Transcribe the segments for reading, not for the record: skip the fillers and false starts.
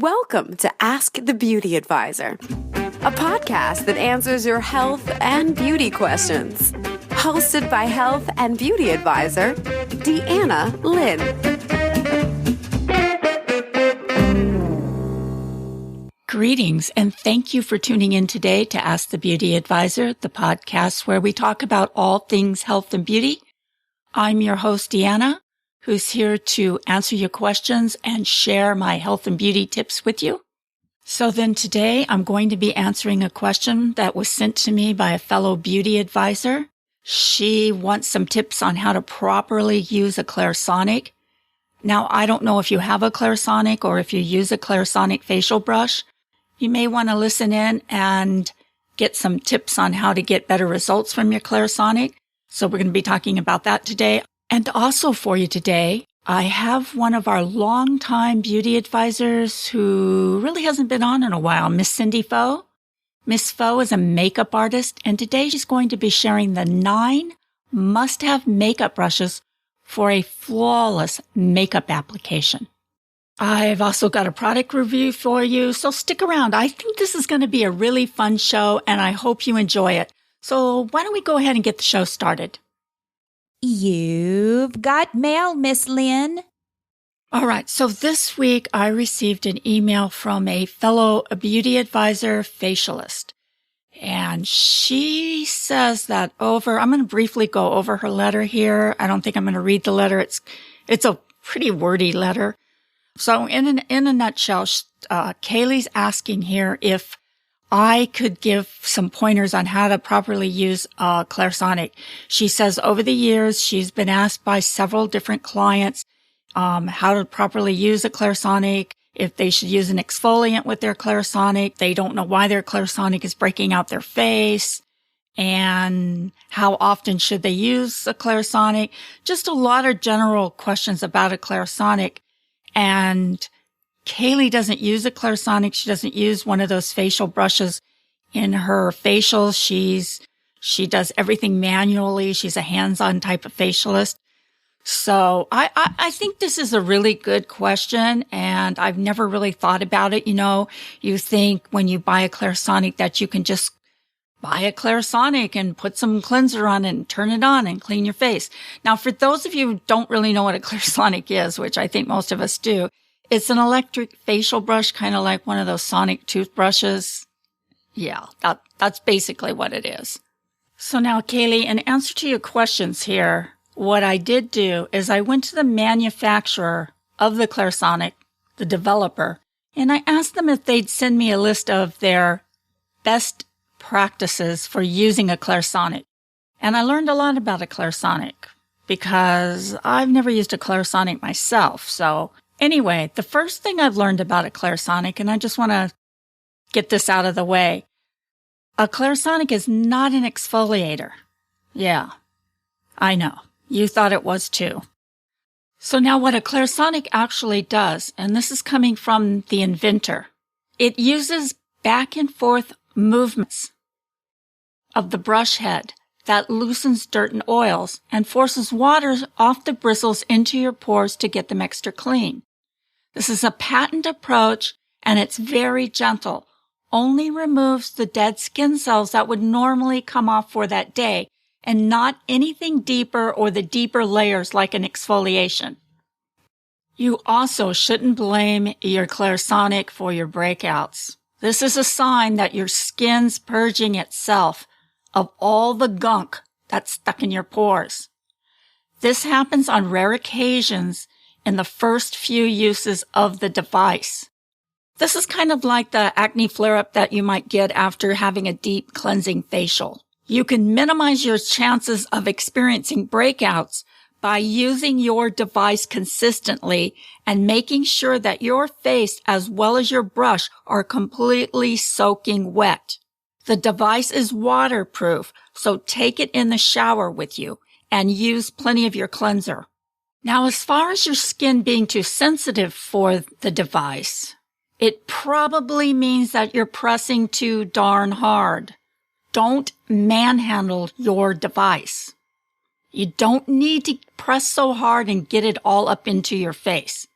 Welcome to Ask the Beauty Advisor, a podcast that answers your health and beauty questions. Hosted by health and beauty advisor, Deanna Lynn. Greetings, and thank you for tuning in today to Ask the Beauty Advisor, the podcast where we talk about all things health and beauty. I'm your host, Deanna, who's here to answer your questions and share my health and beauty tips with you. So then today I'm going to be answering a question that was sent to me by a fellow beauty advisor. She wants some tips on how to properly use a Clarisonic. Now, I don't know if you have a Clarisonic or if you use a Clarisonic facial brush. You may want to listen in and get some tips on how to get better results from your Clarisonic. So we're going to be talking about that today. And also for you today, I have one of our longtime beauty advisors who really hasn't been on in a while, Miss Cindy Foe. Miss Foe is a makeup artist, and today she's going to be sharing the 9 must-have makeup brushes for a flawless makeup application. I've also got a product review for you, so stick around. I think this is going to be a really fun show, and I hope you enjoy it. So why don't we go ahead and get the show started? You've got mail, Miss Lynn. All right, so this week I received an email from a fellow beauty advisor facialist. And she says that I'm going to briefly go over her letter here. I don't think I'm going to read the letter. It's a pretty wordy letter. So in a nutshell, Kaylee's asking here if I could give some pointers on how to properly use Clarisonic. She says over the years, she's been asked by several different clients how to properly use a Clarisonic, if they should use an exfoliant with their Clarisonic. They don't know why their Clarisonic is breaking out their face, and how often should they use a Clarisonic. Just a lot of general questions about a Clarisonic. And Kaylee doesn't use a Clarisonic. She doesn't use one of those facial brushes in her facials. She does everything manually. She's a hands-on type of facialist. So I think this is a really good question, and I've never really thought about it. You know, you think when you buy a Clarisonic that you can just buy a Clarisonic and put some cleanser on it and turn it on and clean your face. Now, for those of you who don't really know what a Clarisonic is, which I think most of us do, it's an electric facial brush, kind of like one of those sonic toothbrushes. Yeah, that's basically what it is. So now, Kaylee, in answer to your questions here, what I did do is I went to the manufacturer of the Clarisonic, the developer, and I asked them if they'd send me a list of their best practices for using a Clarisonic. And I learned a lot about a Clarisonic because I've never used a Clarisonic myself. So anyway, the first thing I've learned about a Clarisonic, and I just want to get this out of the way, a Clarisonic is not an exfoliator. Yeah, I know. You thought it was too. So now what a Clarisonic actually does, and this is coming from the inventor, it uses back and forth movements of the brush head that loosens dirt and oils and forces water off the bristles into your pores to get them extra clean. This is a patent approach, and it's very gentle, only removes the dead skin cells that would normally come off for that day, and not anything deeper or the deeper layers like an exfoliation. You also shouldn't blame your Clarisonic for your breakouts. This is a sign that your skin's purging itself of all the gunk that's stuck in your pores. This happens on rare occasions in the first few uses of the device. This is kind of like the acne flare-up that you might get after having a deep cleansing facial. You can minimize your chances of experiencing breakouts by using your device consistently and making sure that your face as well as your brush are completely soaking wet. The device is waterproof, so take it in the shower with you and use plenty of your cleanser. Now, as far as your skin being too sensitive for the device, it probably means that you're pressing too darn hard. Don't manhandle your device. You don't need to press so hard and get it all up into your face.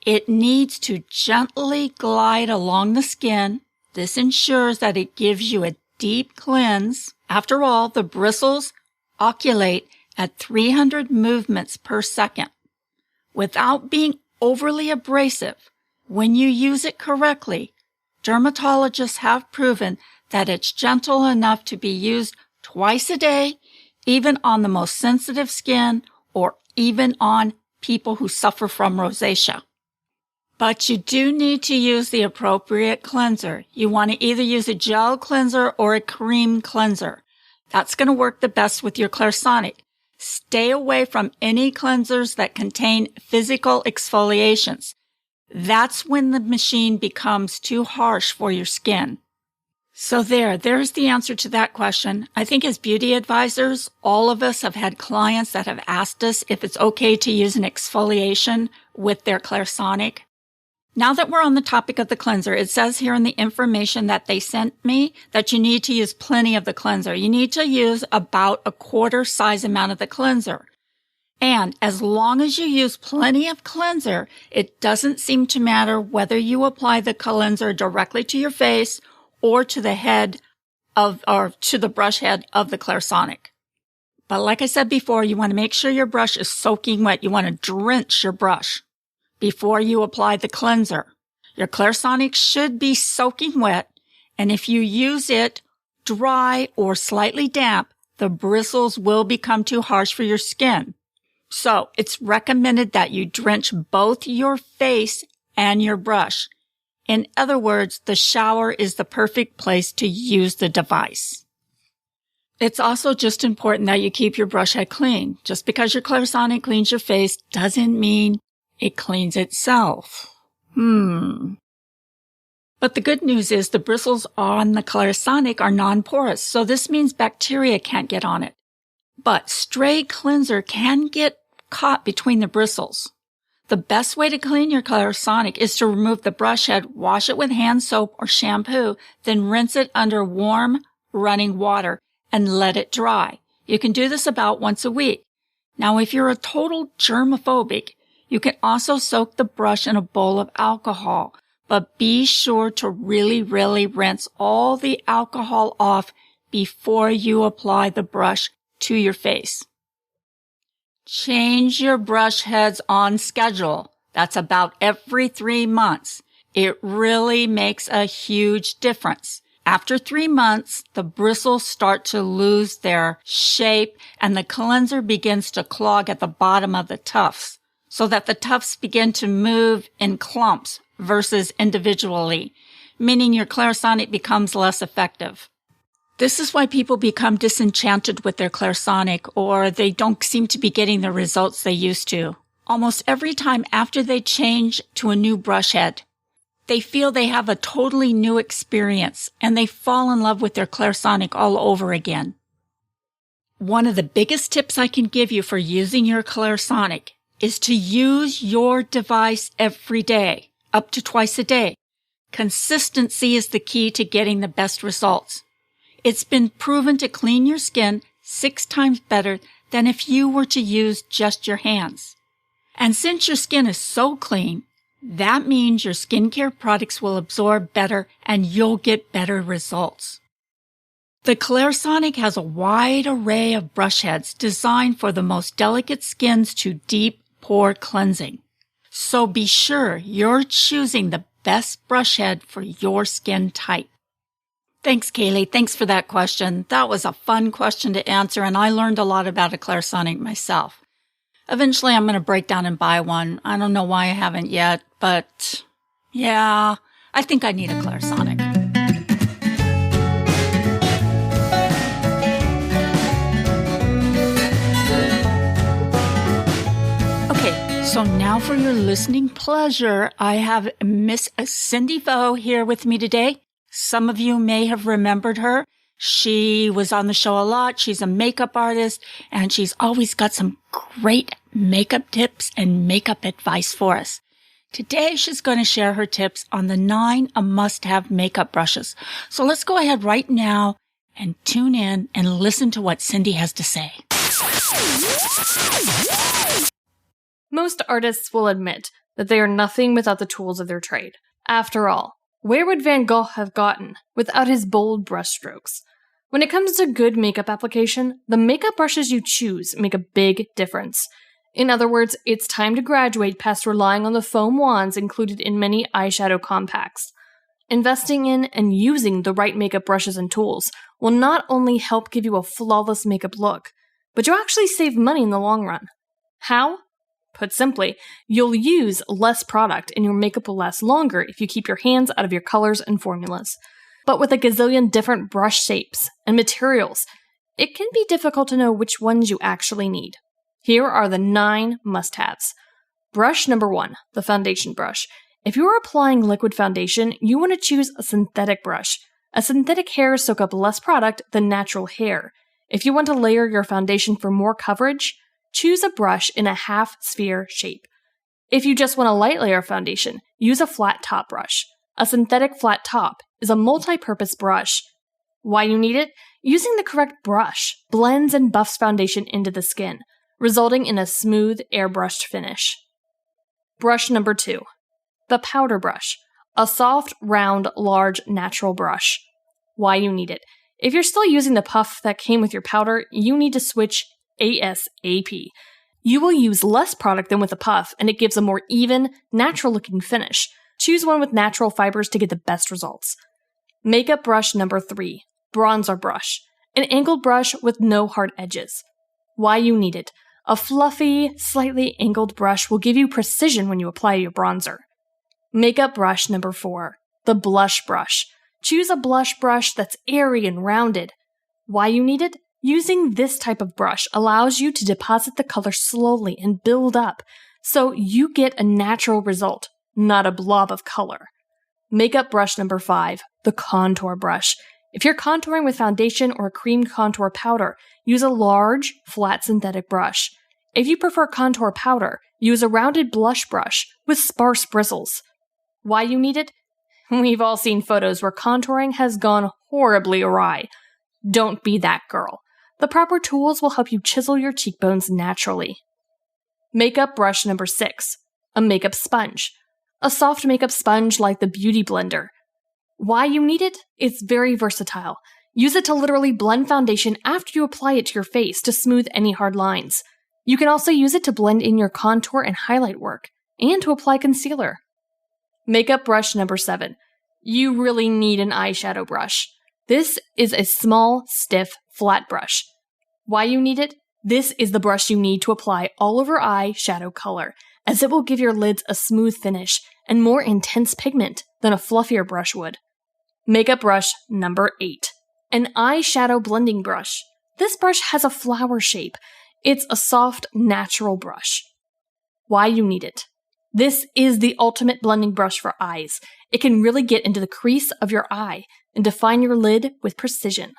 It needs to gently glide along the skin. This ensures that it gives you a deep cleanse. After all, the bristles oscillate at 300 movements per second. Without being overly abrasive, when you use it correctly, dermatologists have proven that it's gentle enough to be used twice a day, even on the most sensitive skin or even on people who suffer from rosacea. But you do need to use the appropriate cleanser. You want to either use a gel cleanser or a cream cleanser. That's going to work the best with your Clarisonic. Stay away from any cleansers that contain physical exfoliations. That's when the machine becomes too harsh for your skin. So there's the answer to that question. I think as beauty advisors, all of us have had clients that have asked us if it's okay to use an exfoliation with their Clarisonic. Now that we're on the topic of the cleanser, it says here in the information that they sent me that you need to use plenty of the cleanser. You need to use about a quarter size amount of the cleanser. And as long as you use plenty of cleanser, it doesn't seem to matter whether you apply the cleanser directly to your face or to the head or to the brush head of the Clarisonic. But like I said before, you want to make sure your brush is soaking wet. You want to drench your brush before you apply the cleanser. Your Clarisonic should be soaking wet, and if you use it dry or slightly damp, the bristles will become too harsh for your skin. So it's recommended that you drench both your face and your brush. In other words, the shower is the perfect place to use the device. It's also just important that you keep your brush head clean. Just because your Clarisonic cleans your face doesn't mean it cleans itself. But the good news is the bristles on the Clarisonic are non-porous, so this means bacteria can't get on it. But stray cleanser can get caught between the bristles. The best way to clean your Clarisonic is to remove the brush head, wash it with hand soap or shampoo, then rinse it under warm, running water and let it dry. You can do this about once a week. Now, if you're a total germophobic, you can also soak the brush in a bowl of alcohol, but be sure to really rinse all the alcohol off before you apply the brush to your face. Change your brush heads on schedule. That's about every 3 months. It really makes a huge difference. After 3 months, the bristles start to lose their shape and the cleanser begins to clog at the bottom of the tufts, so that the tufts begin to move in clumps versus individually, meaning your Clarisonic becomes less effective. This is why people become disenchanted with their Clarisonic, or they don't seem to be getting the results they used to. Almost every time after they change to a new brush head, they feel they have a totally new experience and they fall in love with their Clarisonic all over again. One of the biggest tips I can give you for using your Clarisonic is to use your device every day, up to twice a day. Consistency is the key to getting the best results. It's been proven to clean your skin 6 times better than if you were to use just your hands. And since your skin is so clean, that means your skincare products will absorb better and you'll get better results. The Clarisonic has a wide array of brush heads designed for the most delicate skins to deep pore cleansing. So be sure you're choosing the best brush head for your skin type. Thanks, Kaylee. Thanks for that question. That was a fun question to answer, and I learned a lot about a Clarisonic myself. Eventually, I'm going to break down and buy one. I don't know why I haven't yet, but yeah, I think I need a Clarisonic. Okay, so now for your listening pleasure, I have Miss Cindy Vo here with me today. Some of you may have remembered her. She was on the show a lot. She's a makeup artist, and she's always got some great makeup tips and makeup advice for us. Today, she's going to share her tips on the 9 must-have makeup brushes. So let's go ahead right now and tune in and listen to what Cindy has to say. Most artists will admit that they are nothing without the tools of their trade. After all, where would Van Gogh have gotten without his bold brushstrokes? When it comes to good makeup application, the makeup brushes you choose make a big difference. In other words, it's time to graduate past relying on the foam wands included in many eyeshadow compacts. Investing in and using the right makeup brushes and tools will not only help give you a flawless makeup look, but you'll actually save money in the long run. How? Put simply, you'll use less product and your makeup will last longer if you keep your hands out of your colors and formulas. But with a gazillion different brush shapes and materials, it can be difficult to know which ones you actually need. Here are the 9 must-haves. Brush number 1, the foundation brush. If you are applying liquid foundation, you want to choose a synthetic brush. A synthetic hairs soak up less product than natural hair. If you want to layer your foundation for more coverage, choose a brush in a half-sphere shape. If you just want a light layer foundation, use a flat top brush. A synthetic flat top is a multi-purpose brush. Why you need it? Using the correct brush blends and buffs foundation into the skin, resulting in a smooth, airbrushed finish. Brush number 2. The powder brush. A soft, round, large, natural brush. Why you need it? If you're still using the puff that came with your powder, you need to switch ASAP. You will use less product than with a puff, and it gives a more even, natural-looking finish. Choose one with natural fibers to get the best results. Makeup brush number 3. Bronzer brush. An angled brush with no hard edges. Why you need it? A fluffy, slightly angled brush will give you precision when you apply your bronzer. Makeup brush number 4. The blush brush. Choose a blush brush that's airy and rounded. Why you need it? Using this type of brush allows you to deposit the color slowly and build up, so you get a natural result, not a blob of color. Makeup brush number 5. The contour brush. If you're contouring with foundation or a cream contour powder, use a large, flat synthetic brush. If you prefer contour powder, use a rounded blush brush with sparse bristles. Why you need it? We've all seen photos where contouring has gone horribly awry. Don't be that girl. The proper tools will help you chisel your cheekbones naturally. Makeup brush number 6. A makeup sponge. A soft makeup sponge like the Beauty Blender. Why you need it? It's very versatile. Use it to literally blend foundation after you apply it to your face to smooth any hard lines. You can also use it to blend in your contour and highlight work, and to apply concealer. Makeup brush number 7. You really need an eyeshadow brush. This is a small, stiff, flat brush. Why you need it? This is the brush you need to apply all over eye shadow color, as it will give your lids a smooth finish and more intense pigment than a fluffier brush would. Makeup brush number 8. An eyeshadow blending brush. This brush has a flower shape. It's a soft, natural brush. Why you need it? This is the ultimate blending brush for eyes. It can really get into the crease of your eye and define your lid with precision.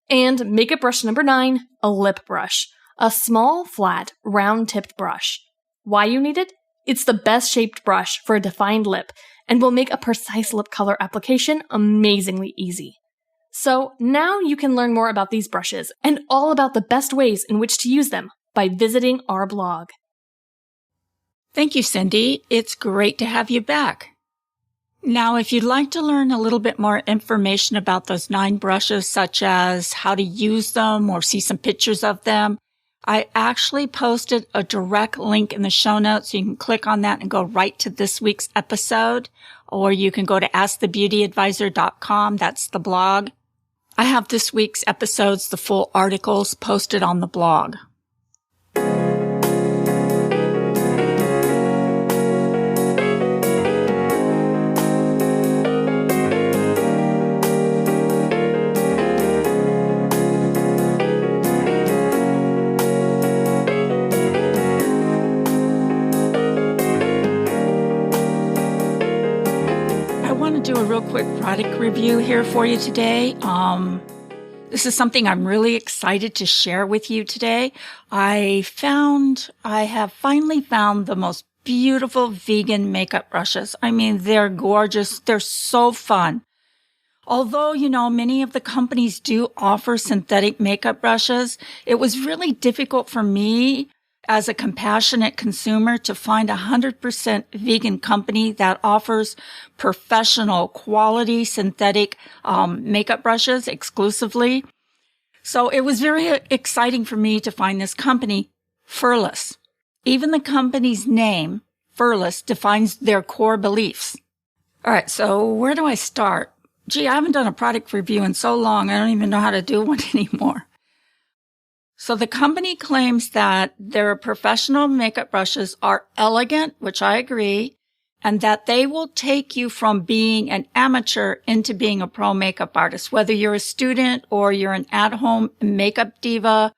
And makeup brush number 9, a lip brush. A small, flat, round-tipped brush. Why you need it? It's the best shaped brush for a defined lip and will make a precise lip color application amazingly easy. So now you can learn more about these brushes and all about the best ways in which to use them by visiting our blog. Thank you, Cindy. It's great to have you back. Now, if you'd like to learn a little bit more information about those 9 brushes, such as how to use them or see some pictures of them, I actually posted a direct link in the show notes, so you can click on that and go right to this week's episode, or you can go to askthebeautyadvisor.com. That's the blog. I have this week's episodes, the full articles, posted on the blog. Do a real quick product review here for you today. This is something I'm really excited to share with you today. I have finally found the most beautiful vegan makeup brushes. I mean, they're gorgeous. They're so fun. Although, many of the companies do offer synthetic makeup brushes, it was really difficult for me as a compassionate consumer to find a 100% vegan company that offers professional quality synthetic makeup brushes exclusively. So it was very exciting for me to find this company, Furless. Even the company's name, Furless, defines their core beliefs. All right, so where do I start? Gee, I haven't done a product review in so long, I don't even know how to do one anymore. So the company claims that their professional makeup brushes are elegant, which I agree, and that they will take you from being an amateur into being a pro makeup artist, whether you're a student or you're an at-home makeup diva.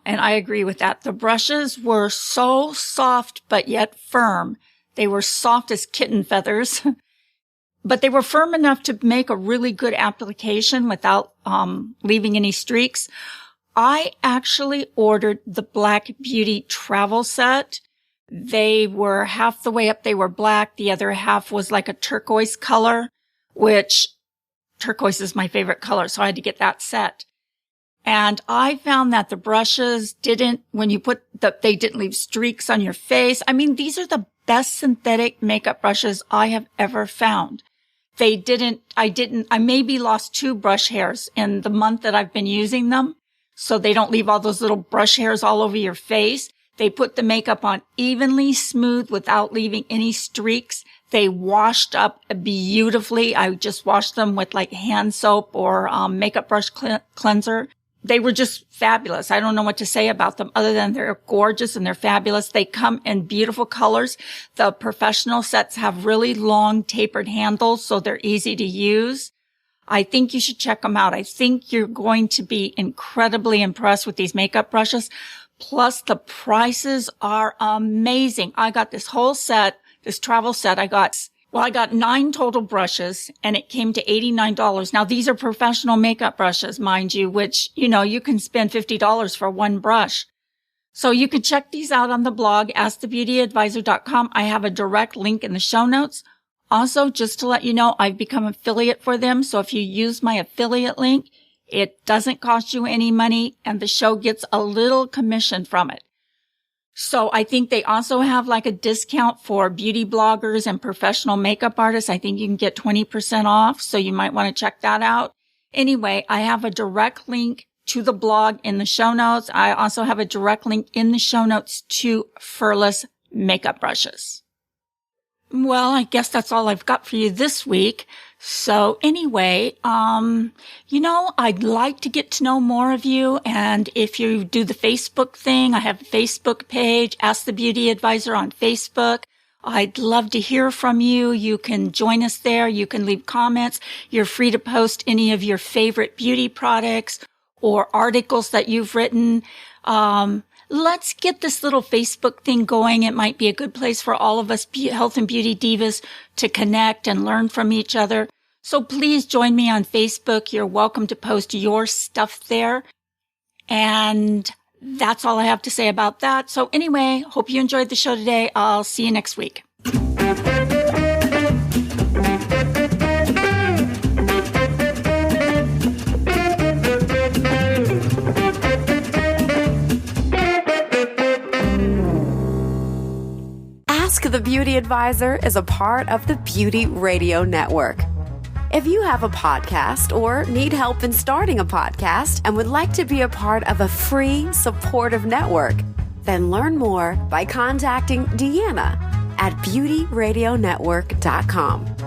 And I agree with that. The brushes were so soft but yet firm. They were soft as kitten feathers, but they were firm enough to make a really good application without leaving any streaks. I actually ordered the Black Beauty travel set. They were half the way up. They were black. The other half was like a turquoise color, which turquoise is my favorite color. So I had to get that set. And I found that the brushes they didn't leave streaks on your face. I mean, these are the best synthetic makeup brushes I have ever found. I maybe lost 2 brush hairs in the month that I've been using them. So they don't leave all those little brush hairs all over your face. They put the makeup on evenly smooth without leaving any streaks. They washed up beautifully. I just washed them with like hand soap or makeup brush cleanser. They were just fabulous. I don't know what to say about them other than they're gorgeous and they're fabulous. They come in beautiful colors. The professional sets have really long tapered handles, so they're easy to use. I think you should check them out. I think you're going to be incredibly impressed with these makeup brushes. Plus, the prices are amazing. I got this whole set, this travel set. I got 9 total brushes, and it came to $89. Now, these are professional makeup brushes, mind you, which, you can spend $50 for one brush. So you can check these out on the blog, askthebeautyadvisor.com. I have a direct link in the show notes. Also, just to let you know, I've become an affiliate for them. So if you use my affiliate link, it doesn't cost you any money and the show gets a little commission from it. So I think they also have like a discount for beauty bloggers and professional makeup artists. I think you can get 20% off. So you might want to check that out. Anyway, I have a direct link to the blog in the show notes. I also have a direct link in the show notes to Furless makeup brushes. Well, I guess that's all I've got for you this week. So anyway, I'd like to get to know more of you. And if you do the Facebook thing, I have a Facebook page, Ask the Beauty Advisor on Facebook. I'd love to hear from you. You can join us there. You can leave comments. You're free to post any of your favorite beauty products or articles that you've written. Let's get this little Facebook thing going. It might be a good place for all of us health and beauty divas to connect and learn from each other. So please join me on Facebook. You're welcome to post your stuff there. And that's all I have to say about that. So anyway, hope you enjoyed the show today. I'll see you next week. Ask the Beauty Advisor is a part of the Beauty Radio Network. If you have a podcast or need help in starting a podcast and would like to be a part of a free, supportive network, then learn more by contacting Deanna at beautyradionetwork.com.